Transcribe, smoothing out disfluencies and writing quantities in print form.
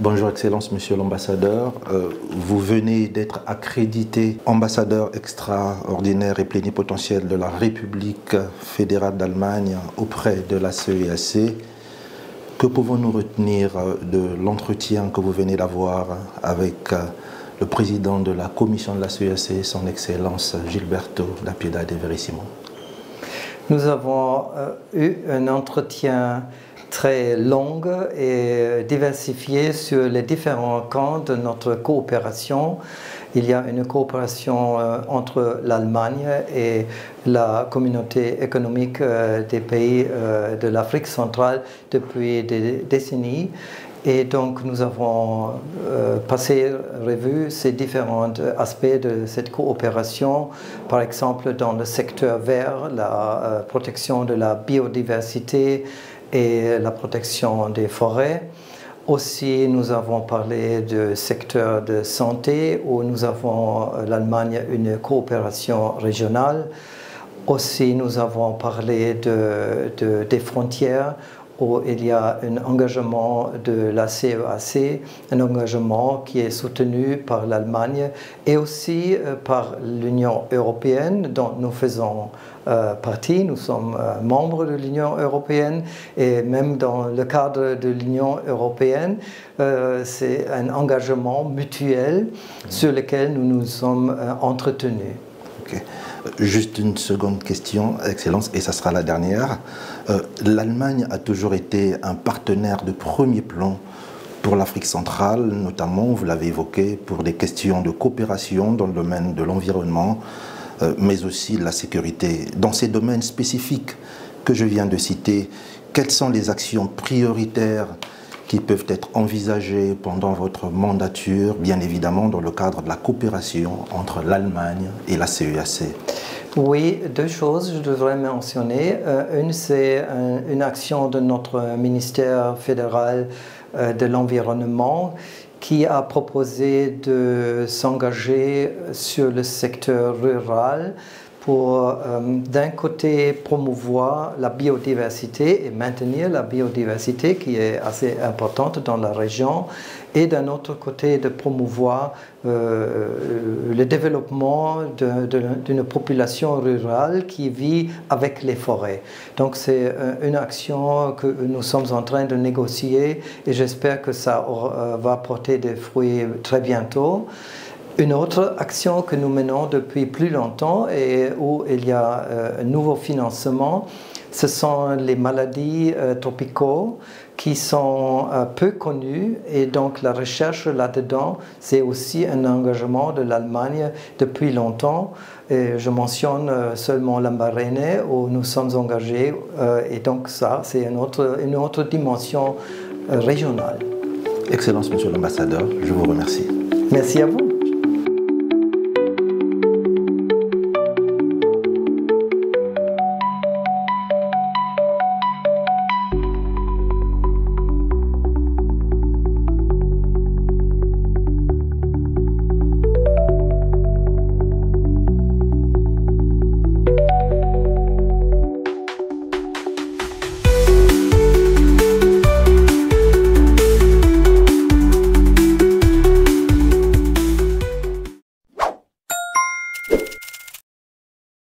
Bonjour Excellence, Monsieur l'ambassadeur. Vous venez d'être accrédité ambassadeur extraordinaire et plénipotentiaire de la République fédérale d'Allemagne auprès de la CEAC. Que pouvons-nous retenir de l'entretien que vous venez d'avoir avec le président de la commission de la CEAC, son Excellence Gilberto da Piedade Verissimo? Nous avons eu un entretien très long et diversifié sur les différents camps de notre coopération. Il y a une coopération entre l'Allemagne et la communauté économique des pays de l'Afrique centrale depuis des décennies. Et donc nous avons passé revue ces différents aspects de cette coopération, par exemple dans le secteur vert, la protection de la biodiversité et la protection des forêts. Aussi, nous avons parlé du secteur de santé où nous avons, l'Allemagne, une coopération régionale. Aussi, nous avons parlé des frontières où il y a un engagement de la CEAC, un engagement qui est soutenu par l'Allemagne et aussi par l'Union européenne dont nous faisons partie. Nous sommes membres de l'Union européenne et même dans le cadre de l'Union européenne, c'est un engagement mutuel sur lequel nous nous sommes entretenus. Okay. Juste une seconde question, Excellence, et ça sera la dernière. L'Allemagne a toujours été un partenaire de premier plan pour l'Afrique centrale, notamment, vous l'avez évoqué, pour des questions de coopération dans le domaine de l'environnement, mais aussi de la sécurité. Dans ces domaines spécifiques que je viens de citer, quelles sont les actions prioritaires qui peuvent être envisagées pendant votre mandature, bien évidemment dans le cadre de la coopération entre l'Allemagne et la CEAC? Oui, deux choses je devrais mentionner. Une, c'est une action de notre ministère fédéral de l'environnement qui a proposé de s'engager sur le secteur rural pour, d'un côté, promouvoir la biodiversité et maintenir la biodiversité qui est assez importante dans la région, et d'un autre côté, de promouvoir le développement d'une population rurale qui vit avec les forêts. Donc c'est une action que nous sommes en train de négocier et j'espère que ça va porter des fruits très bientôt. Une autre action que nous menons depuis plus longtemps et où il y a un nouveau financement, ce sont les maladies tropicaux qui sont peu connues et donc la recherche là-dedans, c'est aussi un engagement de l'Allemagne depuis longtemps. Et je mentionne seulement l'Ambarene où nous sommes engagés et donc ça, c'est une autre dimension régionale. Excellence, Monsieur l'ambassadeur, je vous remercie. Merci à vous.